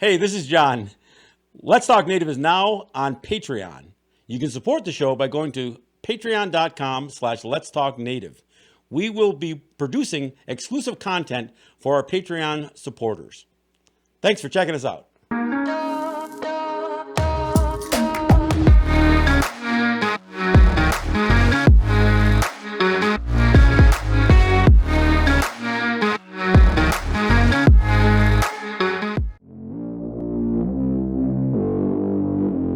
Hey, this is John. Let's Talk Native is now on Patreon. You can support the show by going to patreon.com/Let's Talk Native. We will be producing exclusive content for our Patreon supporters. Thanks for checking us out.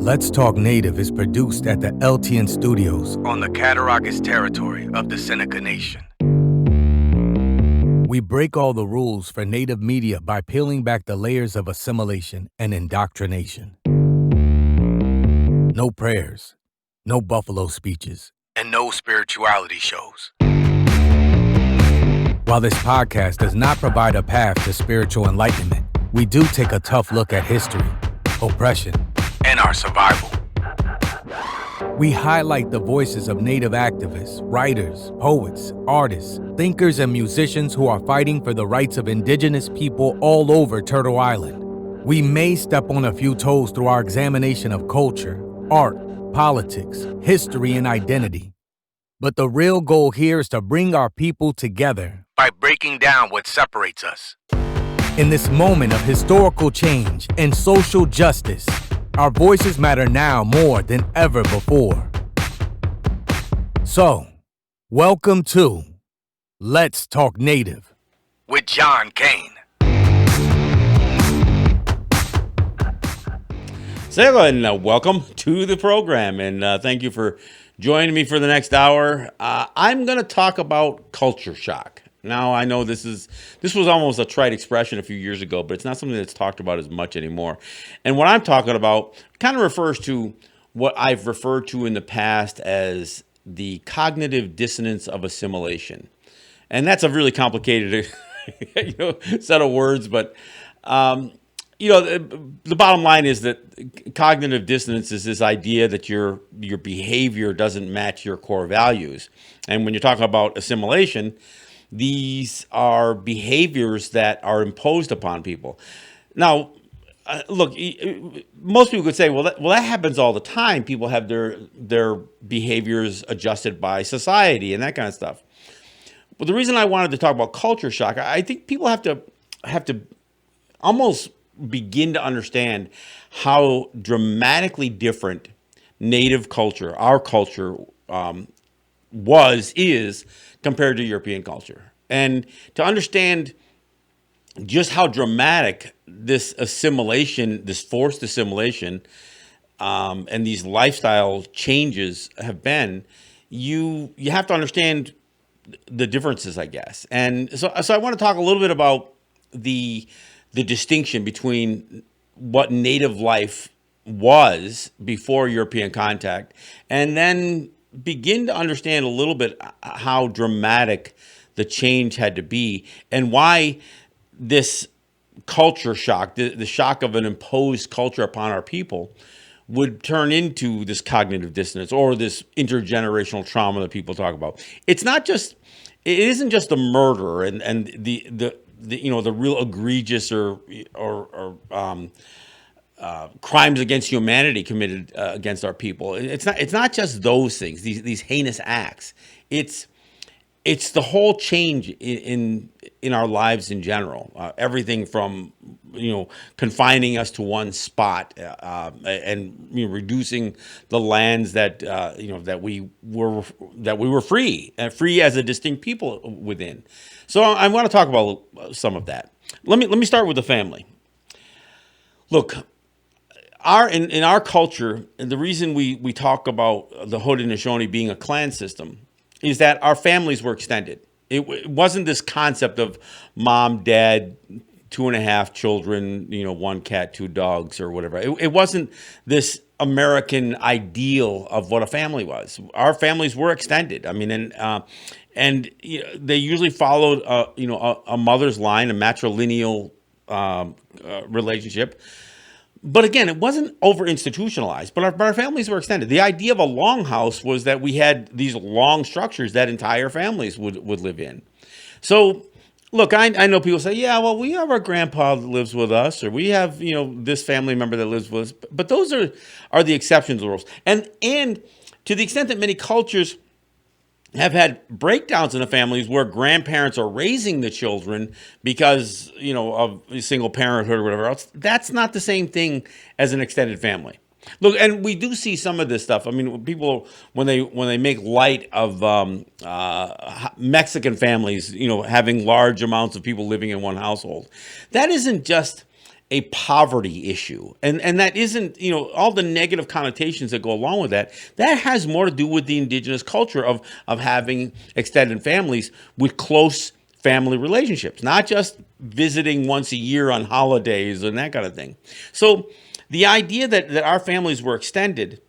Let's Talk Native is produced at the LTN Studios on the Cattaraugus territory of the Seneca Nation. We break all the rules for Native media by peeling back the layers of assimilation and indoctrination. No prayers, no buffalo speeches, and no spirituality shows. While this podcast does not provide a path to spiritual enlightenment, we do take a tough look at history, oppression, and our survival. We highlight the voices of Native activists, writers, poets, artists, thinkers, and musicians who are fighting for the rights of Indigenous people all over Turtle Island. We may step on a few toes through our examination of culture, art, politics, history, and identity. But the real goal here is to bring our people together by breaking down what separates us. In this moment of historical change and social justice, our voices matter now more than ever before. So, welcome to Let's Talk Native with John Kane. So, and welcome to the program, and thank you for joining me for the next hour. I'm going to talk about culture shock. Now, I know this was almost a trite expression a few years ago, but it's not something that's talked about as much anymore. And what I'm talking about kind of refers to what I've referred to in the past as the cognitive dissonance of assimilation. And that's a really complicated set of words, but the bottom line is that cognitive dissonance is this idea that your behavior doesn't match your core values. And when you're talking about assimilation, these are behaviors that are imposed upon people. Now, look, most people could say, well, that happens all the time. People have their behaviors adjusted by society and that kind of stuff. But the reason I wanted to talk about culture shock, I think people have to almost begin to understand how dramatically different Native culture, our culture, is compared to European culture. And to understand just how dramatic this assimilation, this forced assimilation, and these lifestyle changes have been, you have to understand the differences, I guess. And so I want to talk a little bit about the distinction between what Native life was before European contact, and then begin to understand a little bit how dramatic the change had to be and why this culture shock, the shock of an imposed culture upon our people, would turn into this cognitive dissonance or this intergenerational trauma that people talk about. It isn't just the murder and the real egregious or crimes against humanity committed against our people. It's not just those things, these heinous acts. It's the whole change in our lives in general. Everything from confining us to one spot and reducing the lands that we were free as a distinct people within. So I want to talk about some of that. Let me start with the family. Look, in our culture, the reason we talk about the Haudenosaunee being a clan system is that our families were extended. It wasn't this concept of mom, dad, 2.5 children, 1 cat, 2 dogs, or whatever. It wasn't this American ideal of what a family was. Our families were extended. I mean, and they usually followed a mother's line, a matrilineal relationship. But again, it wasn't over-institutionalized, but our families were extended. The idea of a longhouse was that we had these long structures that entire families would live in. So Look, I know people say, yeah, well, we have our grandpa that lives with us, or we have, this family member that lives with us. But those are the exceptions to the rules. And to the extent that many cultures have had breakdowns in the families where grandparents are raising the children because, of single parenthood or whatever else, that's not the same thing as an extended family. Look, and we do see some of this stuff. I mean, people when they make light of Mexican families, having large amounts of people living in one household, that isn't just a poverty issue, and that isn't all the negative connotations that go along with that. That has more to do with the indigenous culture of having extended families with close family relationships, not just visiting once a year on holidays and that kind of thing. So the idea that our families were extended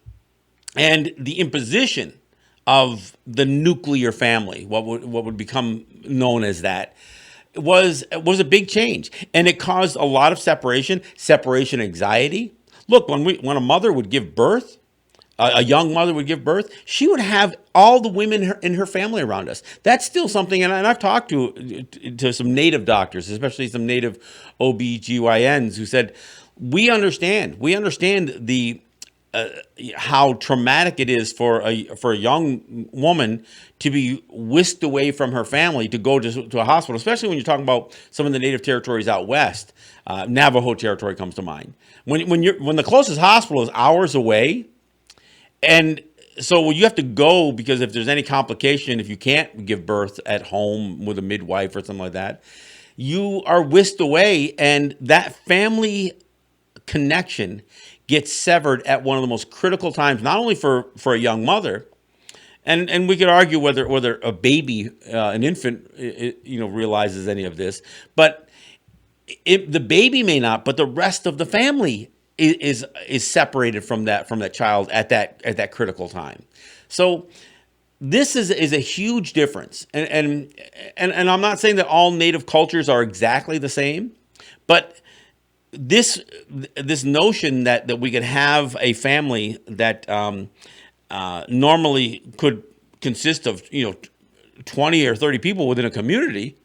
and the imposition of the nuclear family, what would become known as that, was a big change, and it caused a lot of separation anxiety. Look, when a mother would give birth, a young mother would give birth, she would have all the women in her family around us. That's still something, and I've talked to some native doctors, especially some native OBGYNs, who said, we understand the how traumatic it is for a young woman to be whisked away from her family to go to a hospital, especially when you're talking about some of the native territories out west. Navajo territory comes to mind. When the closest hospital is hours away, and so you have to go because if there's any complication, if you can't give birth at home with a midwife or something like that, you are whisked away, and that family connection gets severed at one of the most critical times, not only for a young mother, and we could argue whether a baby, an infant, realizes any of this, but the baby may not, but the rest of the family is separated from that child at that critical time. So this is a huge difference, and I'm not saying that all native cultures are exactly the same, but this notion that we could have a family that normally could consist of 20 or 30 people within a community,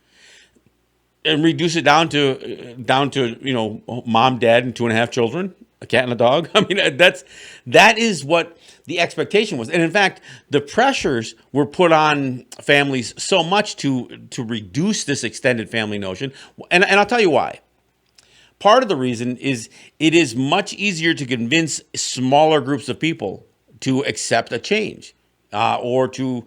and reduce it down to mom, dad, and 2.5 children, a cat and a dog. I mean, that is what the expectation was, and in fact, the pressures were put on families so much to reduce this extended family notion, and I'll tell you why. Part of the reason is it is much easier to convince smaller groups of people to accept a change, or to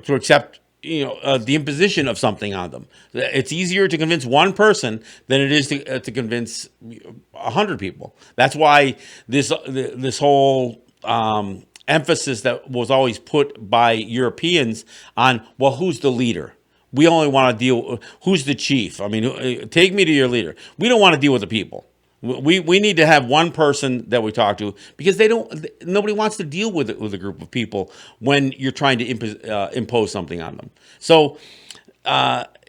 accept the imposition of something on them. It's easier to convince one person than it is to convince 100 people. That's why this whole emphasis that was always put by Europeans on, well, who's the leader? We only want to deal. Who's the chief? I mean, take me to your leader. We don't want to deal with the people. We need to have one person that we talk to, because nobody wants to deal with a group of people when you're trying to impose something on them. So,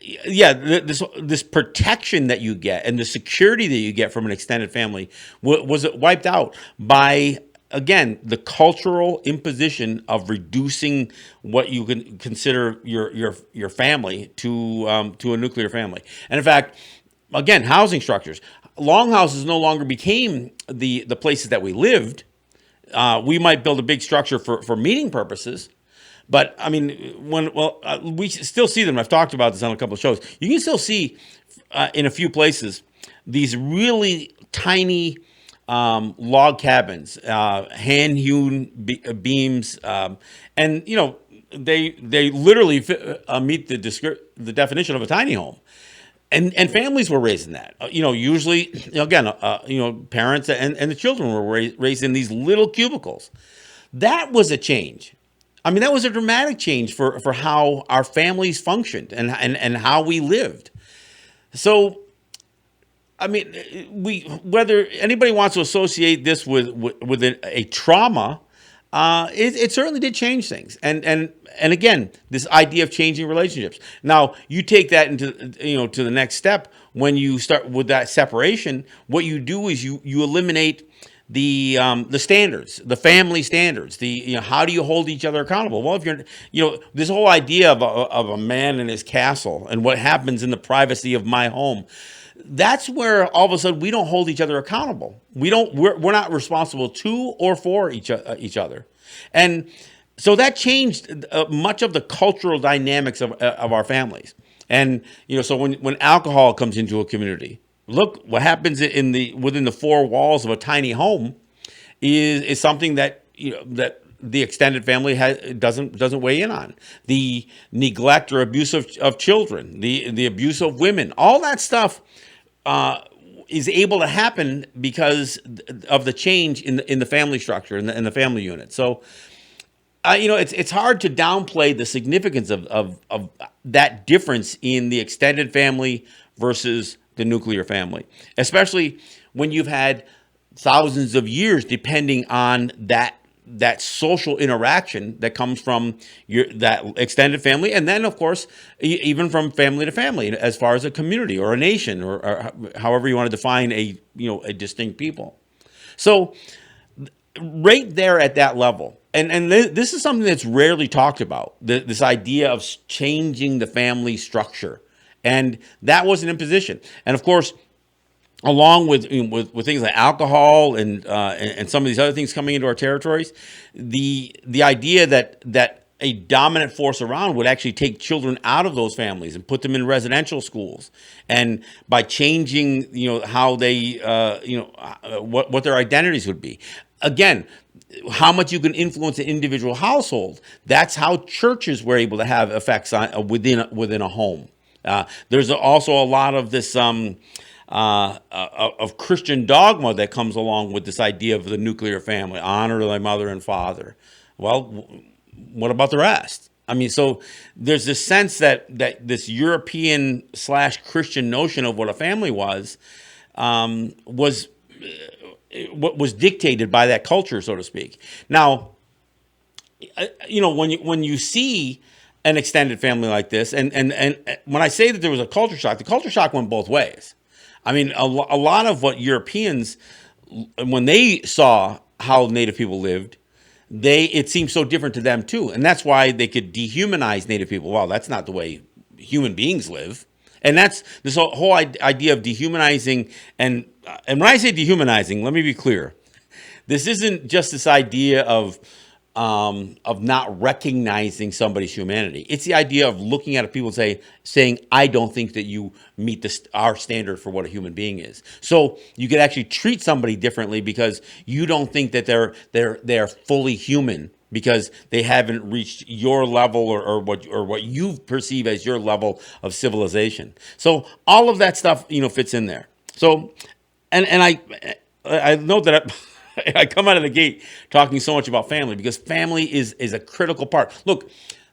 this protection that you get and the security that you get from an extended family was wiped out by, again, the cultural imposition of reducing what you can consider your family to a nuclear family. And in fact, again, housing structures. Longhouses no longer became the places that we lived. We might build a big structure for meeting purposes, but I mean, we still see them. I've talked about this on a couple of shows. You can still see in a few places these really tiny log cabins, hand-hewn beams, and they literally meet the definition of a tiny home. And families were raised in that. Usually, again, parents and the children were raised in these little cubicles. That was a change. I mean, that was a dramatic change for how our families functioned and how we lived. So, I mean, whether anybody wants to associate this with a trauma, it certainly did change things. And again, this idea of changing relationships. Now, you take that into to the next step. When you start with that separation, what you do is you eliminate the standards, the family standards, how do you hold each other accountable? Well, if you're, this whole idea of a man in his castle and what happens in the privacy of my home, that's where all of a sudden we don't hold each other accountable. We're not responsible to or for each other. And so that changed much of the cultural dynamics of our families. And so when alcohol comes into a community, look what happens within the four walls of a tiny home is something that that the extended family doesn't weigh in on. The neglect or abuse of children, the abuse of women, all that stuff is able to happen because of the change in the family structure and the family unit. So it's hard to downplay the significance of that difference in the extended family versus the nuclear family, especially when you've had thousands of years depending on that social interaction that comes from that extended family, and then of course even from family to family, as far as a community or a nation or however you want to define a distinct people. So right there at that level, and this is something that's rarely talked about, this idea of changing the family structure, and that was an imposition. And of course, along with things like alcohol and some of these other things coming into our territories, the idea that a dominant force around would actually take children out of those families and put them in residential schools, and by changing how they what their identities would be. Again, how much you can influence an individual household. That's how churches were able to have effects on within a home. There's also a lot of this of Christian dogma that comes along with this idea of the nuclear family. Honor thy mother and father. Well, what about the rest? I mean, so there's this sense that this European / Christian notion of what a family was what was dictated by that culture, so to speak. Now, when you see an extended family like this, and when I say that there was a culture shock, the culture shock went both ways. I mean, a lot of what Europeans, when they saw how Native people lived, it seemed so different to them too, and that's why they could dehumanize Native people. Well, that's not the way human beings live, and that's this whole idea of dehumanizing. And when I say dehumanizing, let me be clear: this isn't just this idea of not recognizing somebody's humanity. It's the idea of looking at people and saying, I don't think that you meet our standard for what a human being is. So you could actually treat somebody differently because you don't think that they're fully human because they haven't reached your level or what you perceive as your level of civilization. So all of that stuff, fits in there. So, and I know that I come out of the gate talking so much about family because family is a critical part. Look,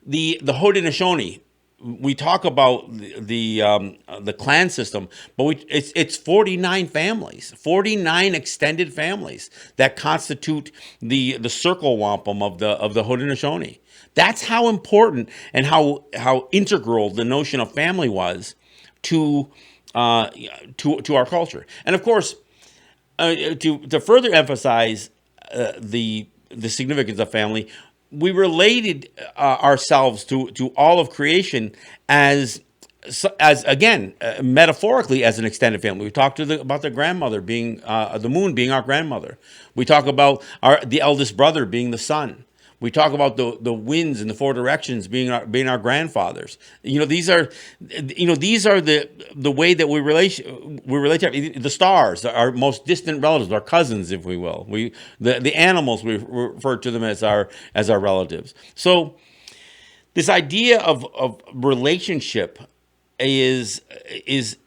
the Haudenosaunee, we talk about the clan system, but it's 49 families, 49 extended families that constitute the circle wampum of the Haudenosaunee. That's how important and how integral the notion of family was to our culture. And of course, to further emphasize the significance of family, we related ourselves to all of creation as again metaphorically as an extended family. We talked about the grandmother being the moon being our grandmother. We talk about the eldest brother being the sun. We talk about the winds in the four directions being our grandfathers. These are the way that we relate to the stars, our most distant relatives, our cousins, if we will. The animals, we refer to them as our relatives. So this idea of relationship is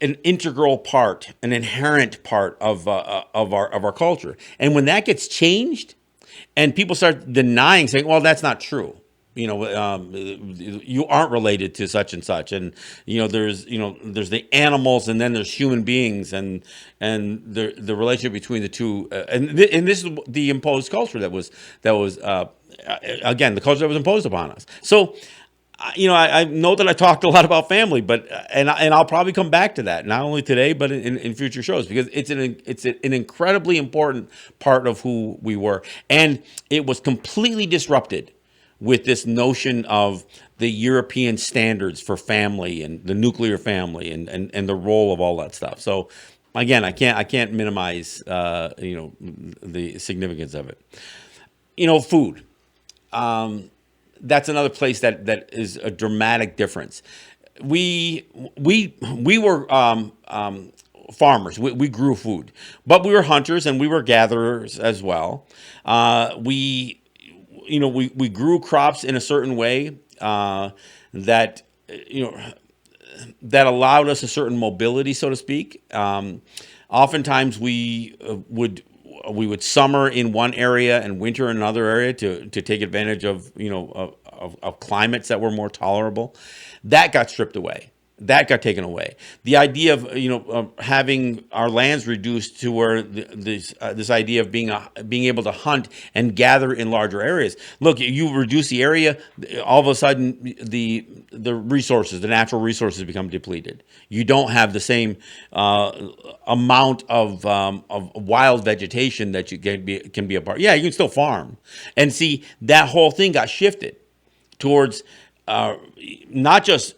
an integral part, an inherent part of our culture. And when that gets changed, and people start denying, saying, "Well, that's not true. You aren't related to such and such." And there's the animals, and then there's human beings, and the relationship between the two. And this is the imposed culture that was again the culture that was imposed upon us. So I know that I talked a lot about family, but and I'll probably come back to that not only today but in future shows, because it's an incredibly important part of who we were, and it was completely disrupted with this notion of the European standards for family and the nuclear family and the role of all that stuff. So again, I can't minimize the significance of it. Food. That's another place that is a dramatic difference. We were farmers. We grew food, but we were hunters and we were gatherers as well. We grew crops in a certain way that you know that allowed us a certain mobility, so to speak. Oftentimes we would summer in one area and winter in another area to take advantage of of climates that were more tolerable. That got stripped away. That got taken away. The idea of having our lands reduced to where this idea of being able to hunt and gather in larger areas. Look, you reduce the area, all of a sudden the natural resources become depleted. You don't have the same amount of wild vegetation that you can be a part. Yeah, you can still farm, and see that whole thing got shifted towards not just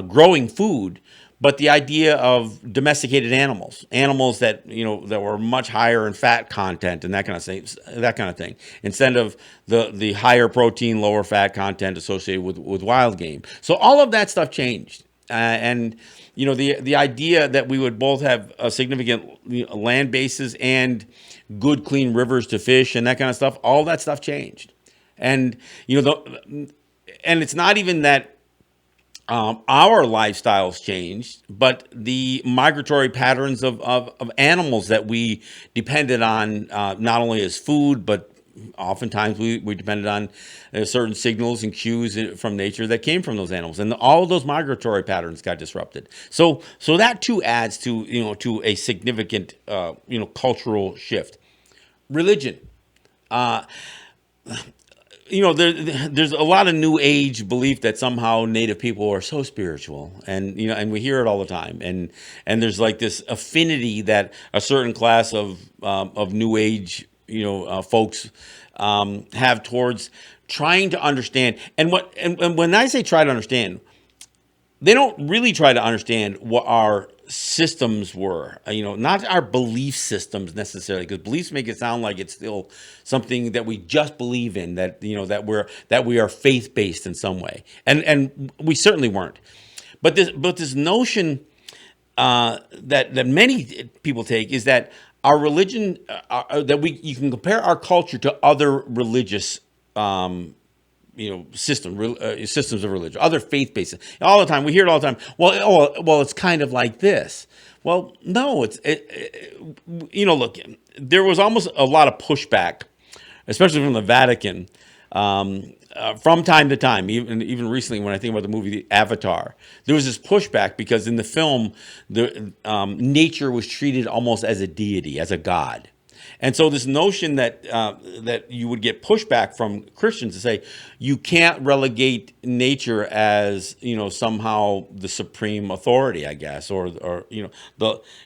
growing food, but the idea of domesticated animals that were much higher in fat content and that kind of thing, instead of the higher protein, lower fat content associated with wild game. So all of that stuff changed, and the idea that we would both have a significant land bases and good clean rivers to fish and that kind of stuff. All that stuff changed, and and it's not even that our lifestyles changed, but the migratory patterns of animals that we depended on, not only as food, but oftentimes we depended on certain signals and cues from nature that came from those animals, and all of those migratory patterns got disrupted. So that too adds to a significant cultural shift. Religion. There's a lot of new age belief that somehow Native people are so spiritual, and we hear it all the time, and there's like this affinity that a certain class of new age folks have towards trying to understand, and when I say try to understand, they don't really try to understand what our systems were, not our belief systems necessarily, because beliefs make it sound like it's still something that we just believe in, that we are faith based in some way, and we certainly weren't. But this notion that many people take is that our religion, you can compare our culture to other religious systems of religion, other faith-based. All the time we hear it all the time. Well, it's kind of like this. Well, no, look, there was almost a lot of pushback, especially from the Vatican, from time to time. Even recently, when I think about the movie Avatar, there was this pushback because in the film, nature was treated almost as a deity, as a god. And so this notion that you would get pushback from Christians to say you can't relegate nature as somehow the supreme authority, I guess, or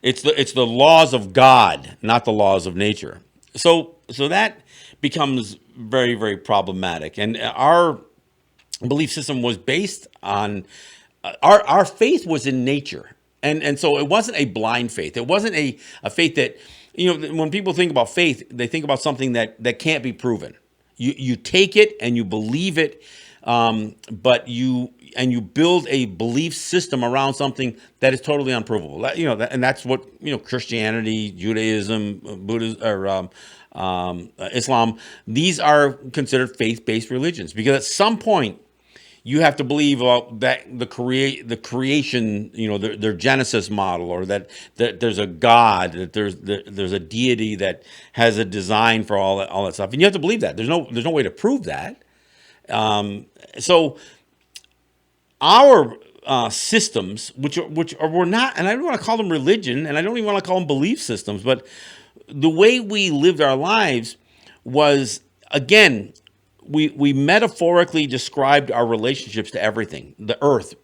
it's the laws of God, not the laws of nature. So that becomes very, very problematic. And our belief system was based on our faith was in nature, and so it wasn't a blind faith. It wasn't a faith that. When people think about faith, they think about something that can't be proven. You take it and you believe it, but you build a belief system around something that is totally unprovable. And that's what Christianity, Judaism, Buddhism, or Islam. These are considered faith-based religions because at some point you have to believe that the creation, their Genesis model, or that there's a God, that there's a deity that has a design for all that stuff, and you have to believe that. There's no way to prove that. So our systems, which were not, and I don't want to call them religion, and I don't even want to call them belief systems, but the way we lived our lives was, again, we metaphorically described our relationships to everything. The earth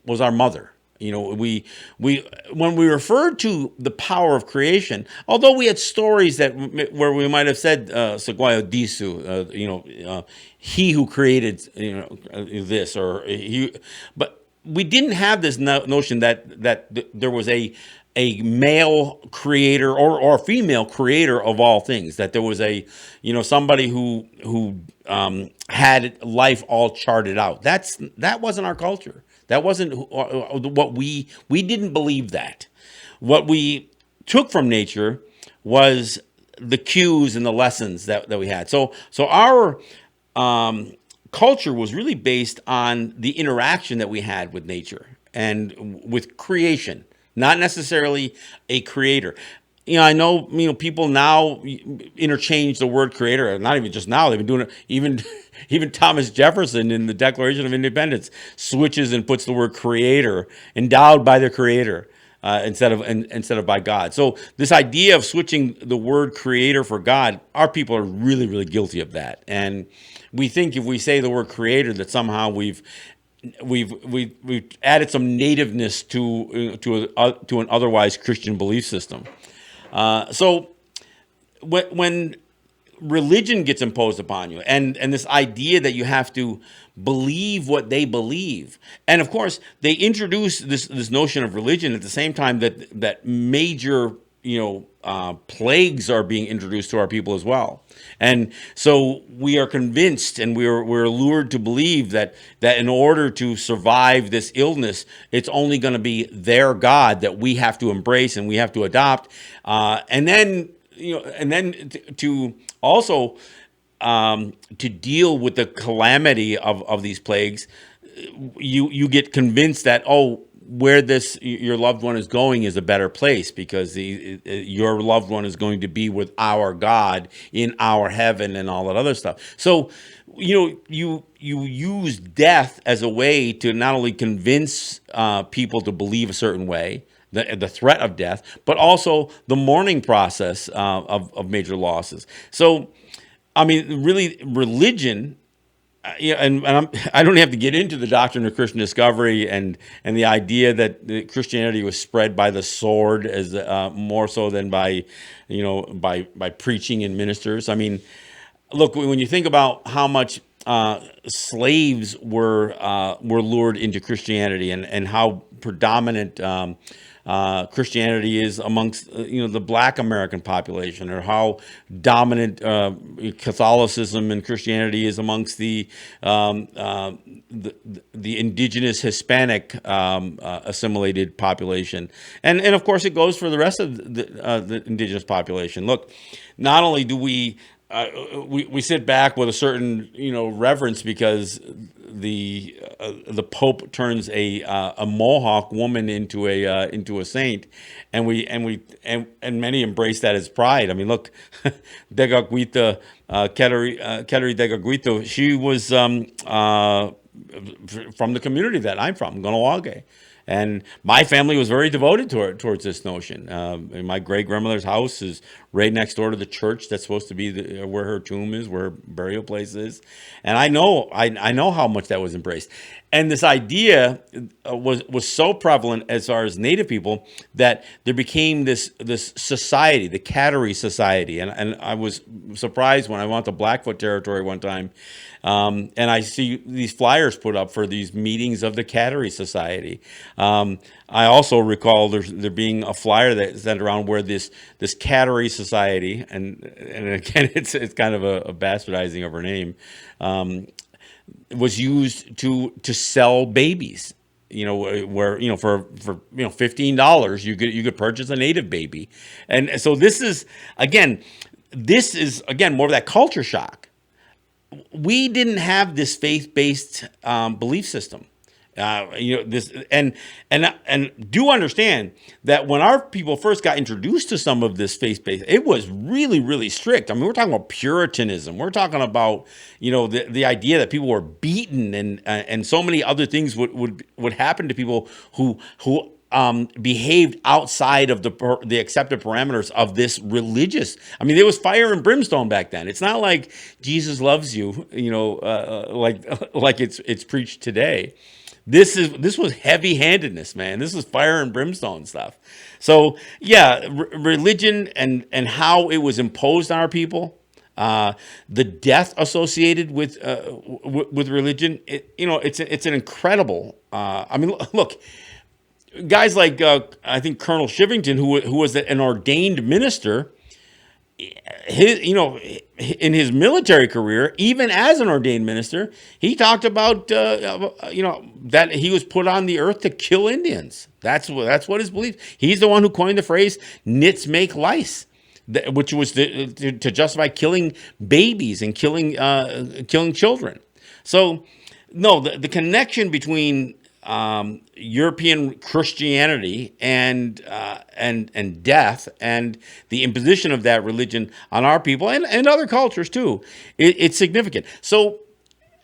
was our mother. We when we referred to the power of creation, although we had stories where we might have said "Seguayo disu," he who created this, or he, but we didn't have this notion that there was a male creator or a female creator of all things, that there was somebody who had life all charted out. That wasn't our culture. That wasn't what we didn't believe that. What we took from nature was the cues and the lessons that we had. So our culture was really based on the interaction that we had with nature and with creation, not necessarily a creator. I know, people now interchange the word creator, not even just now, they've been doing it, even Thomas Jefferson in the Declaration of Independence switches and puts the word creator, endowed by the creator, instead of by God. So this idea of switching the word creator for God, our people are really, really guilty of that. And we think if we say the word creator that somehow we've added some nativeness to an otherwise Christian belief system. So when religion gets imposed upon you, and this idea that you have to believe what they believe, and of course they introduce this notion of religion at the same time that major plagues are being introduced to our people as well. And so we are convinced, and we're lured to believe that in order to survive this illness, it's only going to be their God that we have to embrace and we have to adopt, and then to also to deal with the calamity of these plagues. You get convinced that where your loved one is going is a better place, because your loved one is going to be with our God in our heaven and all that other stuff. So, you use death as a way to not only convince people to believe a certain way, the threat of death, but also the mourning process of major losses. So, I mean, really, religion. I don't have to get into the doctrine of Christian discovery and the idea that Christianity was spread by the sword as more so than by preaching and ministers. I mean, look, when you think about how much slaves were lured into Christianity and how predominant Christianity is amongst the Black American population, or how dominant Catholicism and Christianity is amongst the indigenous Hispanic assimilated population, and of course it goes for the rest of the indigenous population. Look, not only do we sit back with a certain reverence because the Pope turns a Mohawk woman into a saint, and many embrace that as pride. I mean, look, Degaguita, Keleri Degaguito, she was from the community that I'm from, Ganawage. And my family was very devoted towards this notion. And my great-grandmother's house is right next door to the church that's supposed to be where her tomb is, where her burial place is. And I know how much that was embraced. And this idea was so prevalent as far as Native people that there became this society, the Cattery Society. And I was surprised when I went to Blackfoot Territory one time, and I see these flyers put up for these meetings of the Cattery Society. I also recall there being a flyer that sent around where this Cattery Society, and again it's kind of a bastardizing of her name, was used to sell babies. Where for $15 you could purchase a Native baby, and so this is again more of that culture shock. We didn't have this faith-based belief system. This and do understand that when our people first got introduced to some of this faith-based, it was really, really strict. I mean, we're talking about Puritanism. We're talking about the idea that people were beaten and so many other things would happen to people who behaved outside of the accepted parameters of this religious. I mean, there was fire and brimstone back then. It's not like Jesus loves you, like it's preached today. This was heavy-handedness, man. This was fire and brimstone stuff. So yeah, religion and how it was imposed on our people, the death associated with religion. It's an incredible. I mean, look, guys like I think Colonel Shivington, who was an ordained minister, in his military career, even as an ordained minister, he talked about that he was put on the earth to kill Indians. That's what his belief. He's the one who coined the phrase "nits make lice," which was to justify killing babies and killing children. So, no, the connection between European Christianity and death and the imposition of that religion on our people and other cultures too, it's significant. So,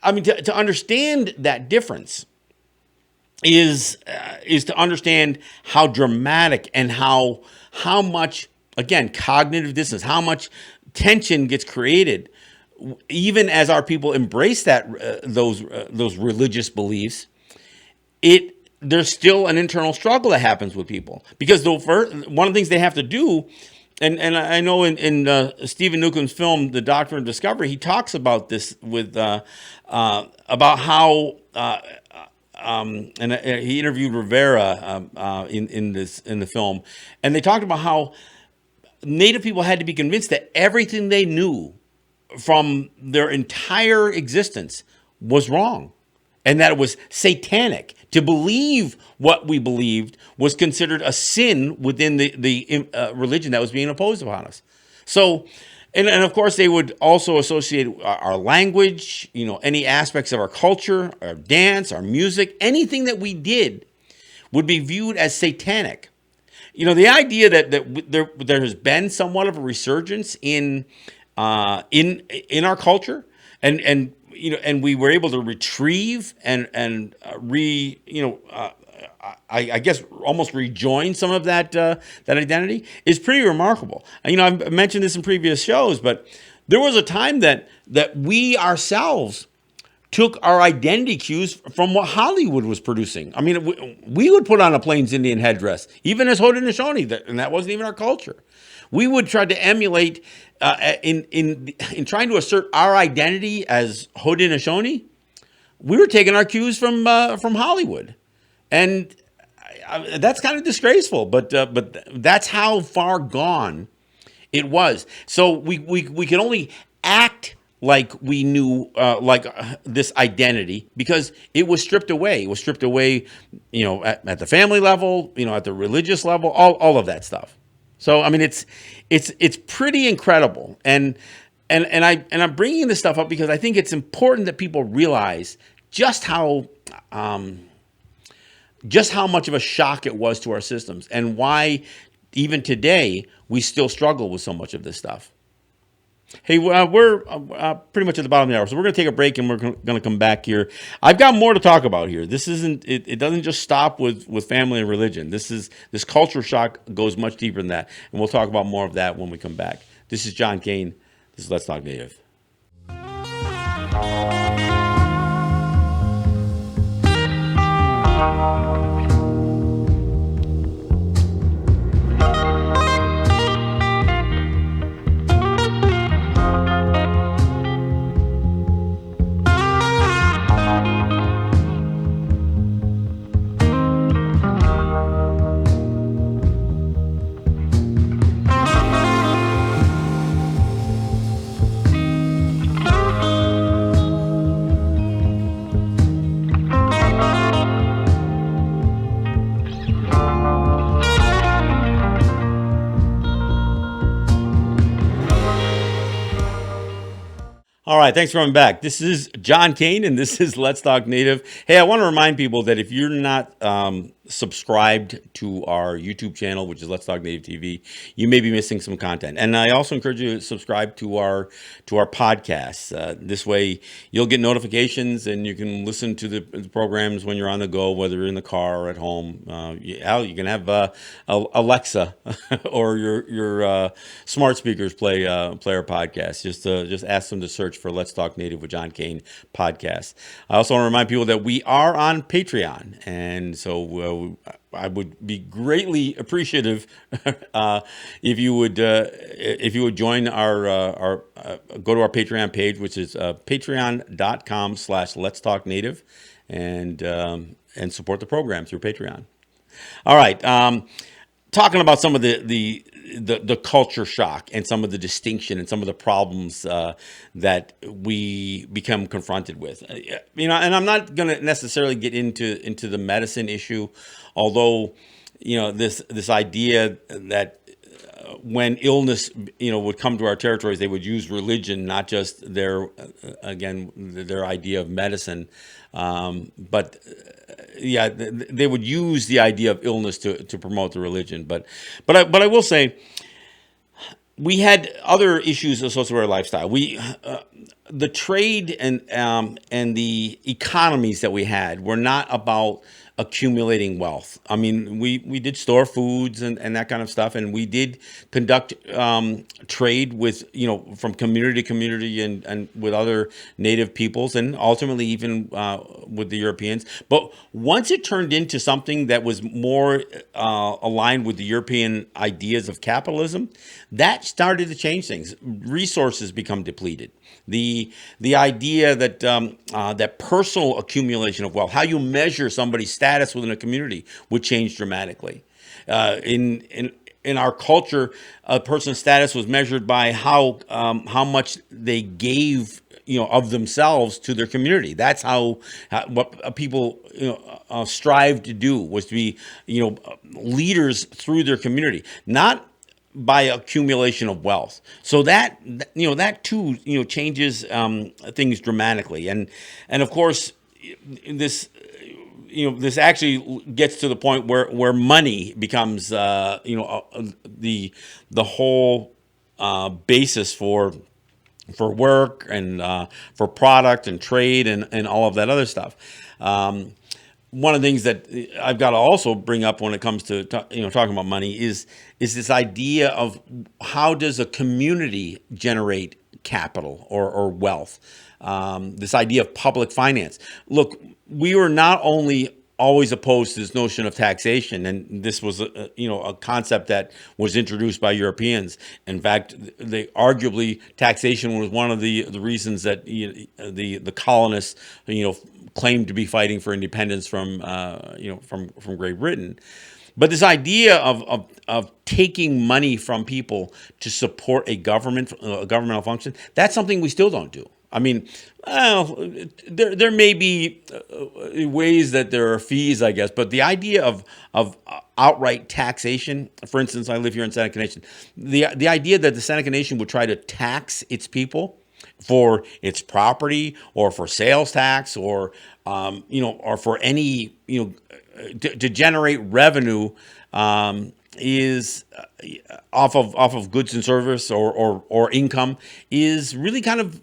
I mean, to understand that difference is to understand how dramatic and how much, again, cognitive dissonance, how much tension gets created even as our people embrace those religious beliefs. There's still an internal struggle that happens with people, because one of the things they have to do, and I know in Stephen Newcomb's film The Doctrine of Discovery, he talks about this with about how he interviewed Rivera in the film, and they talked about how Native people had to be convinced that everything they knew from their entire existence was wrong, and that it was satanic. To believe what we believed was considered a sin within the religion that was being imposed upon us. So, and of course, they would also associate our language, any aspects of our culture, our dance, our music, anything that we did would be viewed as satanic. The idea that there has been somewhat of a resurgence in our culture, and we were able to retrieve and I guess almost rejoin some of that identity is pretty remarkable. I've mentioned this in previous shows, but there was a time that we ourselves took our identity cues from what Hollywood was producing. I mean, we would put on a Plains Indian headdress, even as Haudenosaunee, and that wasn't even our culture. We would try to emulate in trying to assert our identity as Haudenosaunee. We were taking our cues from Hollywood, and that's kind of disgraceful. But that's how far gone it was. So we could only act like we knew this identity because it was stripped away. It was stripped away, at the family level, at the religious level, all of that stuff. So I mean, it's pretty incredible, and I'm bringing this stuff up because I think it's important that people realize just how much of a shock it was to our systems, and why even today we still struggle with so much of this stuff. Hey, we're pretty much at the bottom of the hour, so we're going to take a break, and we're going to come back here. I've got more to talk about here. This isn't it doesn't just stop with family and religion. This culture shock goes much deeper than that, and we'll talk about more of that when we come back. This is John Kane. This is Let's Talk Native. All right, thanks for coming back. This is John Kane, and this is Let's Talk Native. Hey, I want to remind people that if you're not subscribed to our YouTube channel, which is Let's Talk Native TV, you may be missing some content. And I also encourage you to subscribe to our podcasts. This way, you'll get notifications and you can listen to the programs when you're on the go, whether you're in the car or at home. You can have Alexa or your smart speakers play our podcast. Just ask them to search for Let's Talk Native with John Kane podcast. I also want to remind people that we are on Patreon, and so I would be greatly appreciative if you would join our go to our Patreon page, which is patreon.com/Let's Talk Native, and support the program through Patreon. All right, talking about some of the culture shock and some of the distinction and some of the problems that we become confronted with. And I'm not going to necessarily get into the medicine issue, although this idea that when illness would come to our territories, they would use religion, not just their idea of medicine, but they would use the idea of illness to promote the religion. But I will say, we had other issues associated with our lifestyle. The trade and the economies that we had were not about accumulating wealth. I mean, we did store foods and that kind of stuff, and we did conduct trade with from community to community and with other native peoples, and ultimately even with the Europeans. But once it turned into something that was more aligned with the European ideas of capitalism, that started to change things. Resources become depleted. The idea that that personal accumulation of wealth, how you measure somebody's status within a community, would change dramatically. In our culture, a person's status was measured by how much they gave of themselves to their community. That's what people strive to do, was to be leaders through their community, not by accumulation of wealth. So that too changes things dramatically, and of course this actually gets to the point where money becomes the whole basis for work and for product and trade and all of that other stuff. One of the things that I've got to also bring up when it comes to talking about money is this idea of how does a community generate capital or wealth. This idea of public finance. Look, we were not only always opposed to this notion of taxation, and this was a concept that was introduced by Europeans. In fact, arguably taxation was one of the reasons that the colonists claimed to be fighting for independence from Great Britain. But this idea of taking money from people to support a governmental function, that's something we still don't do. I mean, there may be ways that there are fees, I guess, but the idea of outright taxation, for instance, I live here in Seneca Nation, the idea that the Seneca Nation would try to tax its people for its property or for sales tax or for any to generate revenue is off of goods and service or income is really kind of,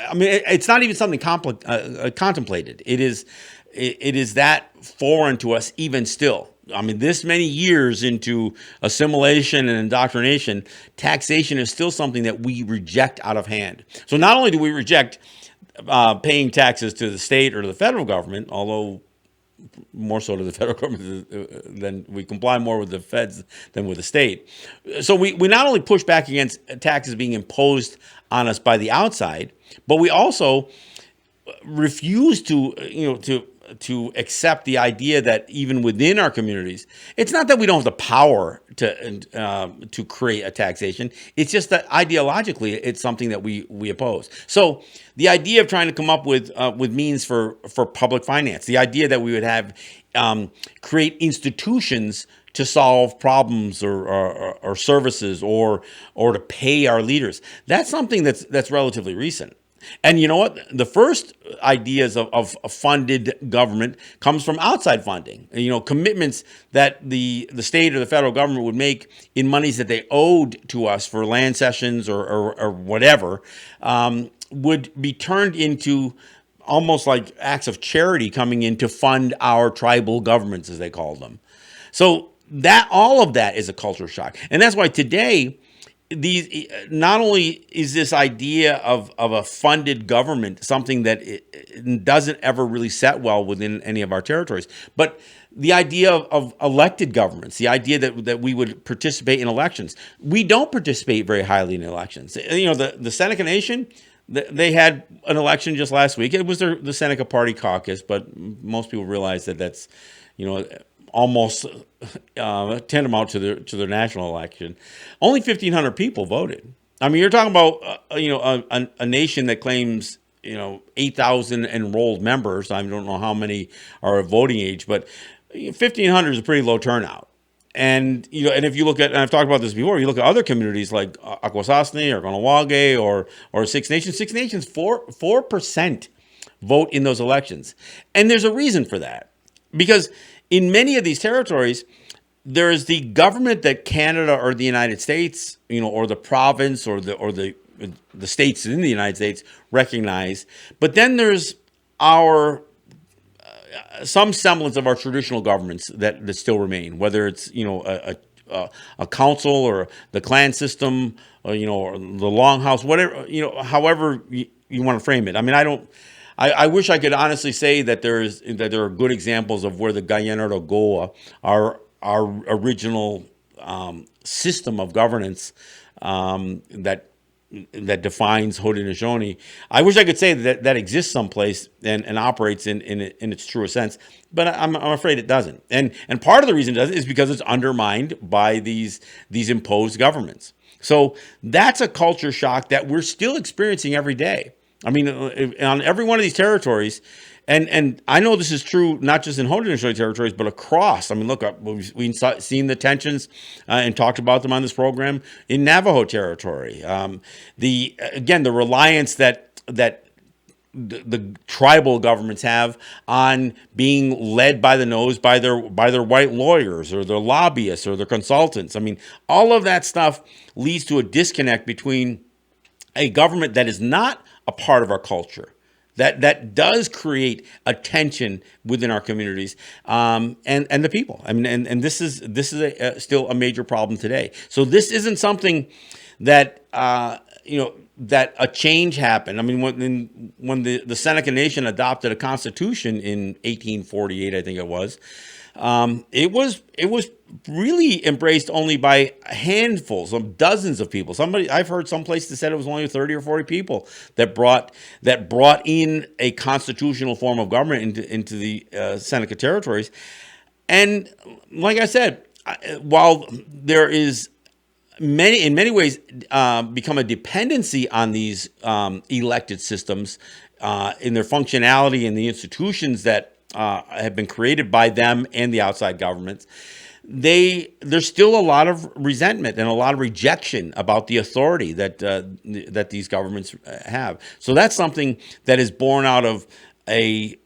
I mean, it's not even something contemplated. It is that foreign to us even still. I mean, this many years into assimilation and indoctrination, taxation is still something that we reject out of hand. So not only do we reject paying taxes to the state or to the federal government, although more so to the federal government than we comply more with the feds than with the state. So we not only push back against taxes being imposed on us by the outside, but we also refuse to accept the idea that even within our communities, it's not that we don't have the power to create a taxation. It's just that ideologically, it's something that we oppose. So the idea of trying to come up with means for public finance, the idea that we would have create institutions to solve problems or services or to pay our leaders, that's something that's relatively recent. And you know what? The first ideas of a funded government comes from outside funding. Commitments that the state or the federal government would make in monies that they owed to us for land cessions or whatever, would be turned into almost like acts of charity coming in to fund our tribal governments, as they call them. So that all of that is a culture shock, and that's why today these not only is this idea of a funded government something that it doesn't ever really set well within any of our territories, but the idea of elected governments, the idea that we would participate in elections. We don't participate very highly in elections. The Seneca Nation, they had an election just last week. It was the Seneca Party caucus, but most people realize that that's, almost tantamount to their national election. Only 1,500 people voted. I mean, you're talking about a nation that claims 8,000 enrolled members. I don't know how many are of voting age, but 1,500 is a pretty low turnout. And and if you look at, and I've talked about this before, you look at other communities like Akwesasne or Ganawage or Six Nations. Six Nations 4% vote in those elections, and there's a reason for that, because in many of these territories, there is the government that Canada or the United States, or the province or the states in the United States recognize. But then there's our some semblance of our traditional governments that still remain, whether it's a council or the clan system, or or the longhouse, whatever, however you want to frame it. I mean, I wish I could honestly say that there are good examples of where the Guyana or Goa, our original system of governance, that defines Haudenosaunee. I wish I could say that exists someplace and operates in its truest sense, but I'm afraid it doesn't. And part of the reason it doesn't is because it's undermined by these imposed governments. So that's a culture shock that we're still experiencing every day. I mean, on every one of these territories, and I know this is true not just in Haudenosaunee territories, but across. I mean, look, we've seen the tensions and talked about them on this program in Navajo territory. The reliance that the tribal governments have on being led by the nose by their white lawyers or their lobbyists or their consultants. I mean, all of that stuff leads to a disconnect between a government that is not a part of our culture, that does create a tension within our communities, and the people. I mean, and this is still a major problem today. So this isn't something that that a change happened. I mean, when the Seneca Nation adopted a constitution in 1848, I think it was really embraced only by handfuls, of dozens of people. I've heard some places that said it was only 30 or 40 people that brought in a constitutional form of government into the Seneca territories. And like I said, while there is in many ways become a dependency on these elected systems in their functionality and the institutions that have been created by them and the outside governments, there's still a lot of resentment and a lot of rejection about the authority that these governments have. So that's something that is born out of a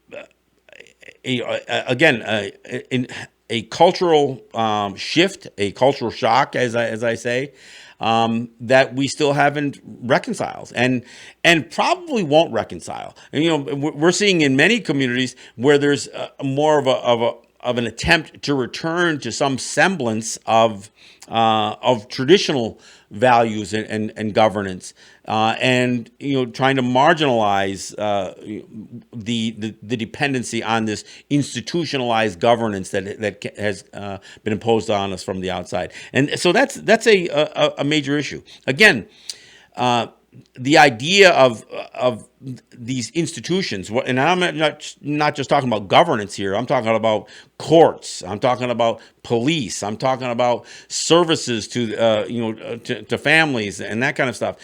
cultural shift, a cultural shock, as I say, that we still haven't reconciled and probably won't reconcile. And we're seeing in many communities where there's more of an attempt to return to some semblance of traditional values and governance, and trying to marginalize the dependency on this institutionalized governance that has been imposed on us from the outside. And so that's a major issue. Again, the idea of these institutions, and I'm not just talking about governance here. I'm talking about courts. I'm talking about police. I'm talking about services to families and that kind of stuff.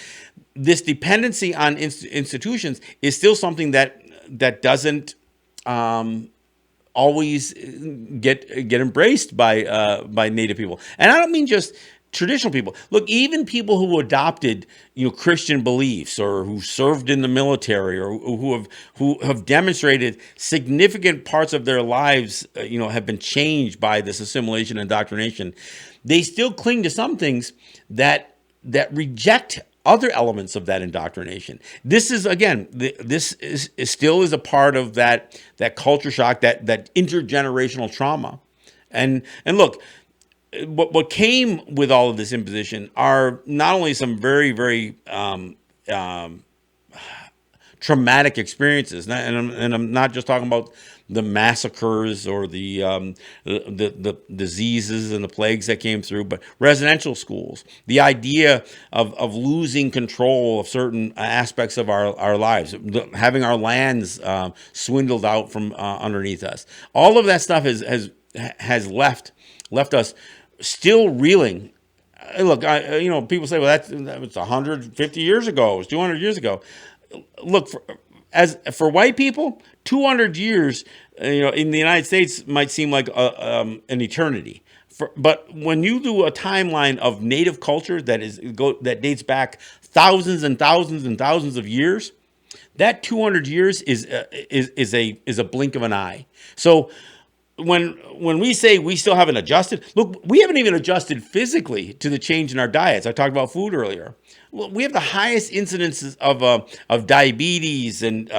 This dependency on institutions is still something that doesn't always get embraced by Native people. And I don't mean just traditional people. Look, even people who adopted, Christian beliefs, or who served in the military, or who have demonstrated significant parts of their lives, have been changed by this assimilation and indoctrination. They still cling to some things that reject other elements of that indoctrination. This is, again, this is still is a part of that culture shock, that intergenerational trauma. And look, what came with all of this imposition are not only some very, very traumatic experiences, and I'm not just talking about the massacres or the diseases and the plagues that came through, but residential schools, the idea of losing control of certain aspects of our lives, having our lands swindled out from underneath us. All of that stuff has left us still reeling. Look, people say, well, that was 150 years ago, it was 200 years ago. Look, for white people, 200 years, in the United States might seem like an eternity. But when you do a timeline of native culture that dates back thousands and thousands and thousands of years, that 200 years is a blink of an eye. So when we say we still haven't adjusted, look, we haven't even adjusted physically to the change in our diets. I talked about food earlier. Well, we have the highest incidences of diabetes and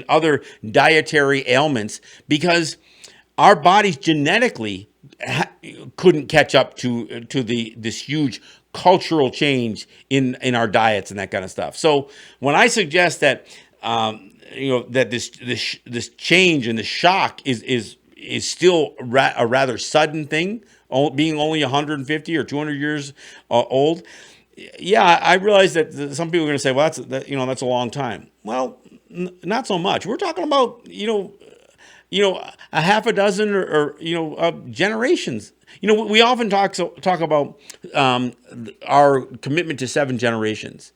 other dietary ailments because our bodies genetically couldn't catch up to this huge cultural change in our diets and that kind of stuff. So when I suggest that that this change and the shock is still a rather sudden thing, being only 150 or 200 years old. Yeah, I realize that some people are going to say, well, that's a long time. Well, not so much. We're talking about, a half a dozen or generations. We often talk about our commitment to 7 generations.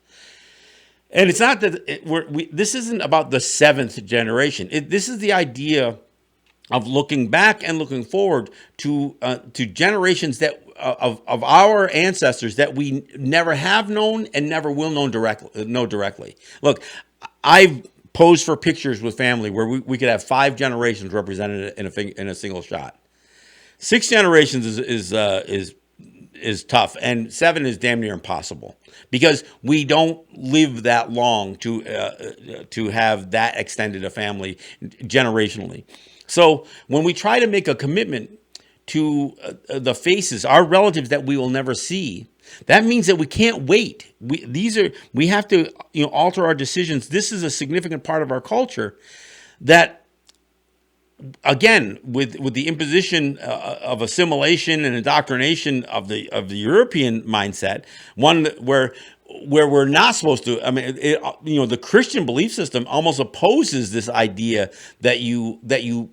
And it's not that this isn't about the 7th generation. This is the idea of looking back and looking forward to generations of our ancestors that we never have known and never will know directly. Look, I've posed for pictures with family where we could have 5 generations represented in a single shot. 6 generations is tough, and 7 is damn near impossible because we don't live that long to have that extended a family generationally. So when we try to make a commitment to the faces, our relatives that we will never see, that means that we can't wait. We have to alter our decisions. This is a significant part of our culture that, again, with the imposition of assimilation and indoctrination of the European mindset, one where we're not supposed to. I mean, the Christian belief system almost opposes this idea that you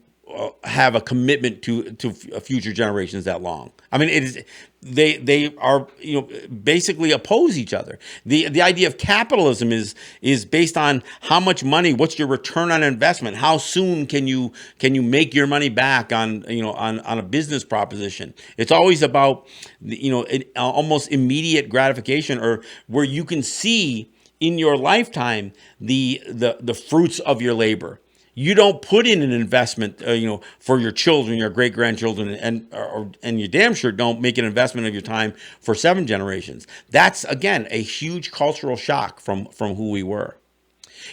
have a commitment to future generations that long. I mean, they are basically oppose each other. The idea of capitalism is based on how much money, what's your return on investment, how soon can you make your money back on a business proposition. It's always about almost immediate gratification, or where you can see in your lifetime the fruits of your labor. You don't put in an investment, for your children, your great grandchildren, and you damn sure don't make an investment of your time for 7 generations. That's, again, a huge cultural shock from who we were.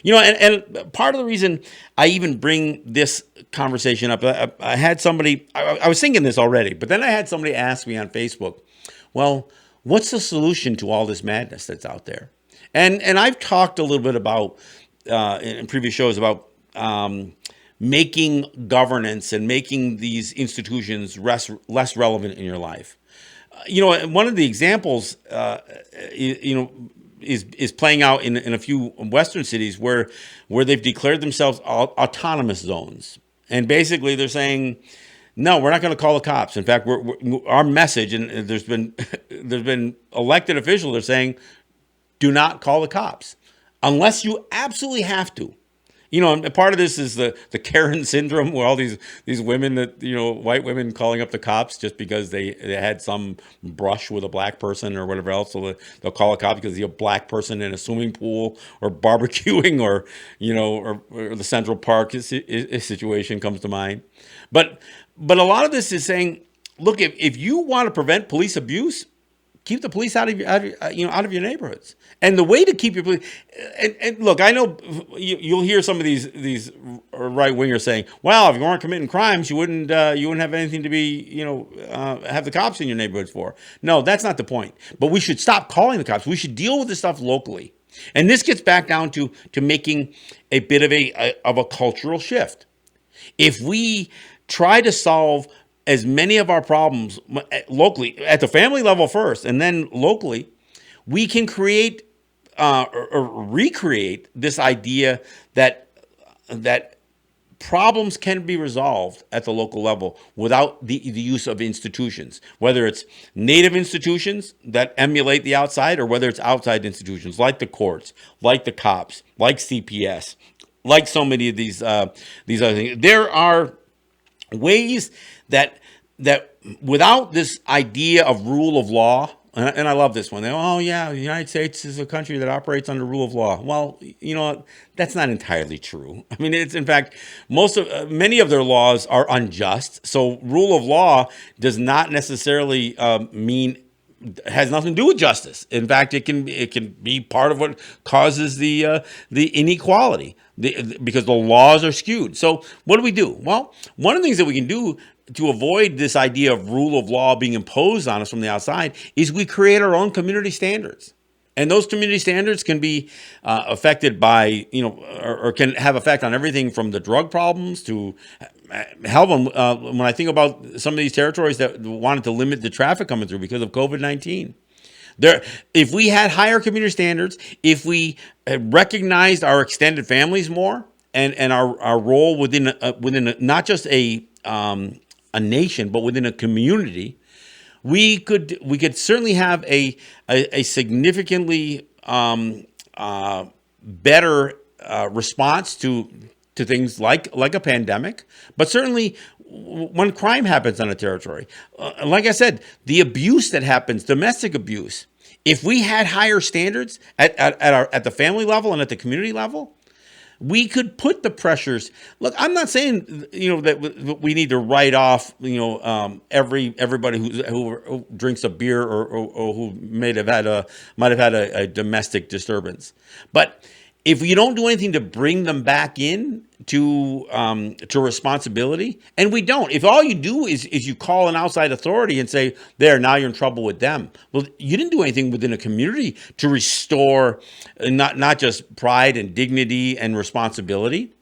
And part of the reason I even bring this conversation up, I had somebody, I was thinking this already, but then I had somebody ask me on Facebook, well, what's the solution to all this madness that's out there? And I've talked a little bit about in previous shows about making governance and making these institutions less relevant in your life. One of the examples, is playing out in a few Western cities where they've declared themselves autonomous zones, and basically they're saying, no, we're not going to call the cops. In fact, our message, and there's been elected officials that are saying, do not call the cops unless you absolutely have to. And part of this is the Karen syndrome, where all these women that, white women calling up the cops just because they had some brush with a black person or whatever else. So they'll call a cop because you're a black person in a swimming pool or barbecuing, or, or the Central Park situation comes to mind. But a lot of this is saying, look, if you want to prevent police abuse, keep the police out of your neighborhoods. And the way to keep your police, and look, I know you'll hear some of these right wingers saying, well, if you weren't committing crimes, you wouldn't have anything to be, have the cops in your neighborhoods for. No, that's not the point. But we should stop calling the cops. We should deal with this stuff locally. And this gets back down to making a bit of a cultural shift. If we try to solve as many of our problems locally, at the family level first, and then locally, we can create or recreate this idea that problems can be resolved at the local level without the use of institutions, whether it's native institutions that emulate the outside, or whether it's outside institutions like the courts, like the cops, like CPS, like so many of these other things. There are ways that without this idea of rule of law, and I love this one. Oh yeah, the United States is a country that operates under rule of law. Well, that's not entirely true. I mean, it's in fact many of their laws are unjust. So rule of law does not necessarily has nothing to do with justice. In fact, it can be part of what causes the inequality, because the laws are skewed. So what do we do? Well, one of the things that we can do to avoid this idea of rule of law being imposed on us from the outside is we create our own community standards. And those community standards can be affected by, or can have effect on everything from the drug problems to hell. When I think about some of these territories that wanted to limit the traffic coming through because of COVID-19, if we had higher community standards, if we recognized our extended families more and our role within not just a nation, but within a community, we could certainly have a significantly better response to things like a pandemic, but certainly when crime happens on a territory, like I said, the abuse that happens, domestic abuse. If we had higher standards at the family level and at the community level, we could put the pressures. Look, I'm not saying that we need to write off everybody who drinks a beer or who might have had a domestic disturbance, but if you don't do anything to bring them back in to responsibility, and we don't, if all you do is you call an outside authority and say, there, now you're in trouble with them. Well, you didn't do anything within a community to restore not just pride and dignity and responsibility.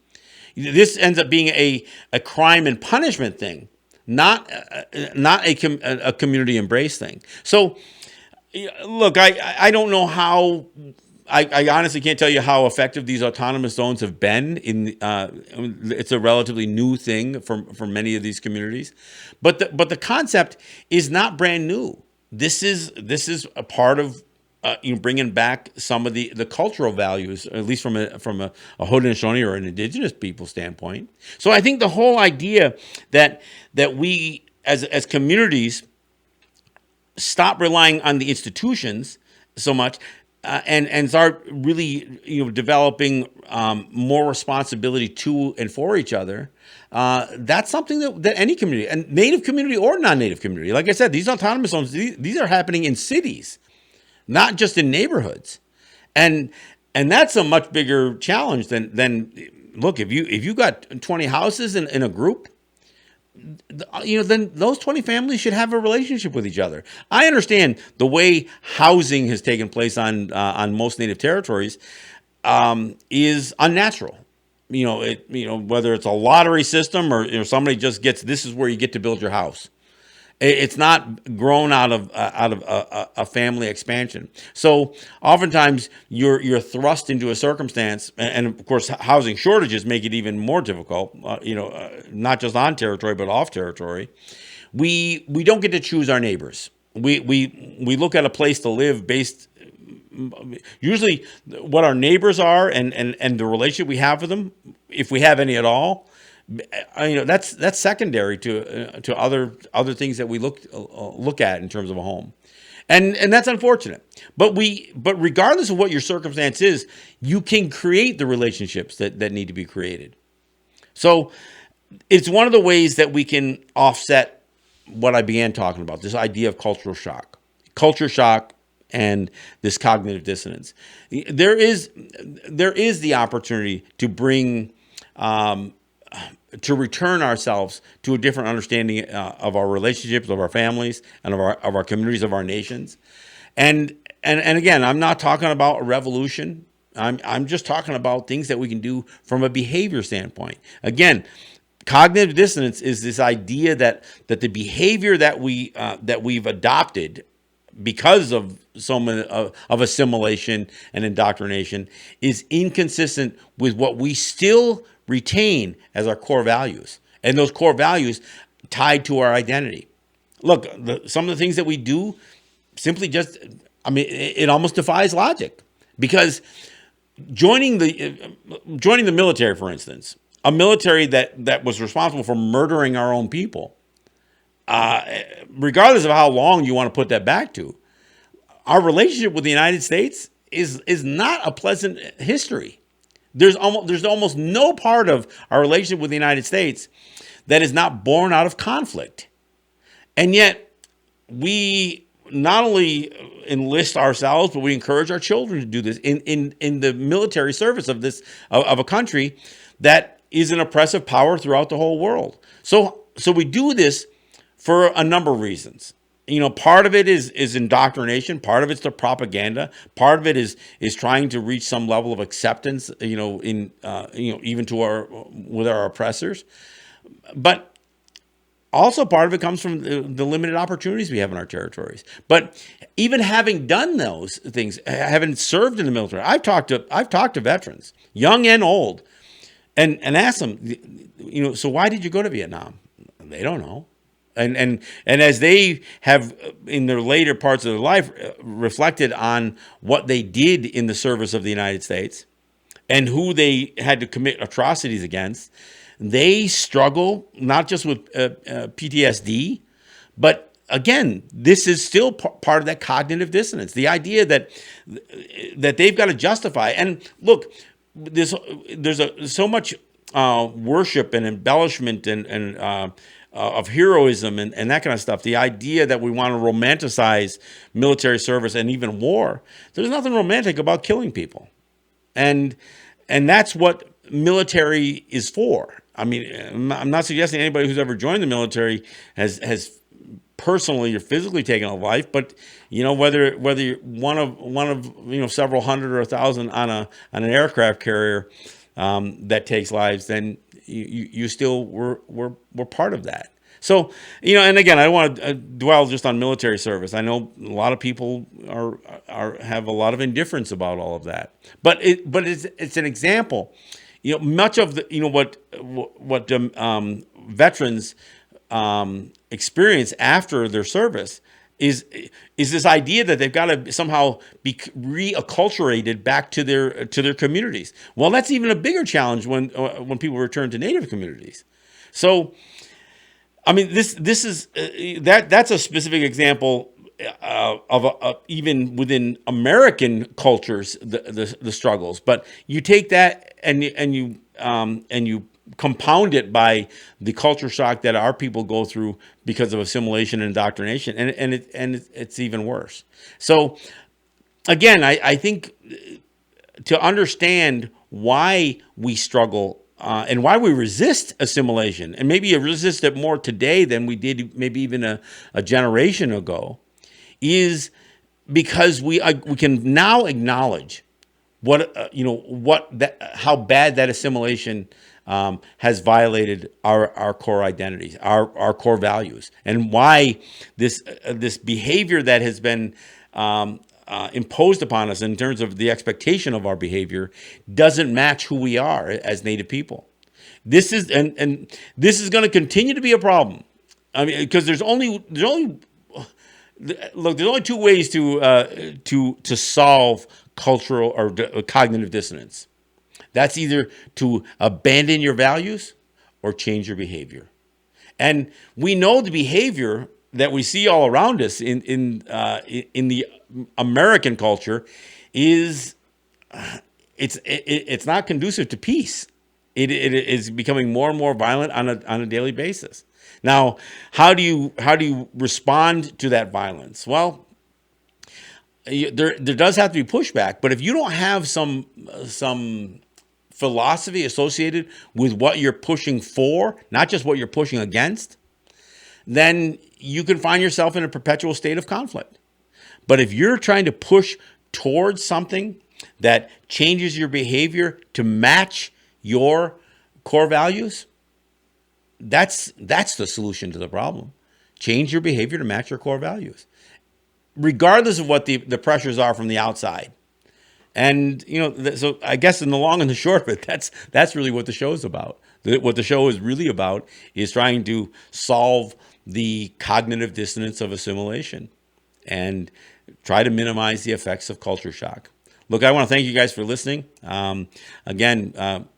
This ends up being a crime and punishment thing, not a community embrace thing. So, look, I don't know how. I honestly can't tell you how effective these autonomous zones have been. It's a relatively new thing for many of these communities, but the concept is not brand new. This is a part of bringing back some of the cultural values, at least from a Haudenosaunee or an indigenous people standpoint. So I think the whole idea that we as communities stop relying on the institutions so much. And start really, developing more responsibility to and for each other. That's something that any community, and native community or non-native community, like I said, these autonomous zones, these are happening in cities, not just in neighborhoods, and that's a much bigger challenge than look, if you got 20 houses in a group. Then those 20 families should have a relationship with each other. I understand the way housing has taken place on most native territories is unnatural. Whether it's a lottery system or somebody just gets, this is where you get to build your house. It's not grown out of a family expansion. So oftentimes you're thrust into a circumstance, and of course housing shortages make it even more difficult. Not just on territory but off territory. We don't get to choose our neighbors. We look at a place to live based usually what our neighbors are and the relationship we have with them. if we have any at all, that's secondary to other things that we look at in terms of a home, and that's unfortunate. But regardless of what your circumstance is, you can create the relationships that need to be created. So it's one of the ways that we can offset what I began talking about, this idea of culture shock, and this cognitive dissonance. There is the opportunity to bring, to return ourselves to a different understanding of our relationships, of our families, and of our communities, of our nations. And again, I'm not talking about a revolution. I'm just talking about things that we can do from a behavior standpoint. Again, cognitive dissonance is this idea that the behavior that we've adopted because of so many of assimilation and indoctrination is inconsistent with what we still retain as our core values, and those core values tied to our identity. Look, some of the things that we do simply just, it almost defies logic, because joining the military, for instance, a military that was responsible for murdering our own people, regardless of how long you want to put that back to, our relationship with the United States is not a pleasant history. There's almost no part of our relationship with the United States that is not born out of conflict. And yet we not only enlist ourselves, but we encourage our children to do this in the military service of a country that is an oppressive power throughout the whole world. So we do this for a number of reasons. Part of it is indoctrination. Part of it's the propaganda. Part of it is trying to reach some level of acceptance, even with our oppressors. But also part of it comes from the limited opportunities we have in our territories. But even having done those things, having served in the military, I've talked to veterans, young and old, and asked them, so why did you go to Vietnam? They don't know. And as they have in their later parts of their life reflected on what they did in the service of the United States and who they had to commit atrocities against, they struggle not just with PTSD, but again, this is still part of that cognitive dissonance. The idea that they've got to justify. And look, there's so much worship and embellishment and of heroism and that kind of stuff. The idea that we want to romanticize military service and even war. There's nothing romantic about killing people, and that's what military is for. I'm not suggesting anybody who's ever joined the military has personally or physically taken a life, but whether you're one of several hundred or 1,000 on an aircraft carrier that takes lives, then you still were part of that. So and again, I don't want to dwell just on military service. I know a lot of people have a lot of indifference about all of that, but it's an example. Much of the what veterans experience after their service is this idea that they've got to somehow be reacculturated back to their communities. Well, that's even a bigger challenge when people return to Native communities. So, this is that's a specific example of even within American cultures the struggles. But you take that and you compound it by the culture shock that our people go through because of assimilation and indoctrination, and it's even worse. So again, I think to understand why we struggle and why we resist assimilation, and maybe resist it more today than we did maybe even a generation ago, is because we can now acknowledge how bad that assimilation has violated our core identities, our core values, and why this behavior that has been imposed upon us in terms of the expectation of our behavior doesn't match who we are as Native people. This is and this is going to continue to be a problem. Because there's only two ways to solve cultural or cognitive dissonance. That's either to abandon your values or change your behavior. And we know the behavior that we see all around us in the American culture is it's not conducive to peace. It is becoming more and more violent on a daily basis. Now, how do you respond to that violence? Well, there does have to be pushback, but if you don't have some philosophy associated with what you're pushing for, not just what you're pushing against, then you can find yourself in a perpetual state of conflict. But if you're trying to push towards something that changes your behavior to match your core values, that's the solution to the problem. Change your behavior to match your core values, regardless of what the pressures are from the outside. And, so I guess in the long and the short of it, that's really what the show is about. What the show is really about is trying to solve the cognitive dissonance of assimilation and try to minimize the effects of culture shock. Look, I want to thank you guys for listening. Again,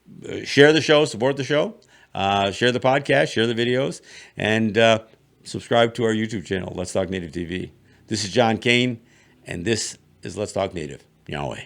share the show, support the show, share the podcast, share the videos, and subscribe to our YouTube channel, Let's Talk Native TV. This is John Kane, and this is Let's Talk Native. Yahweh.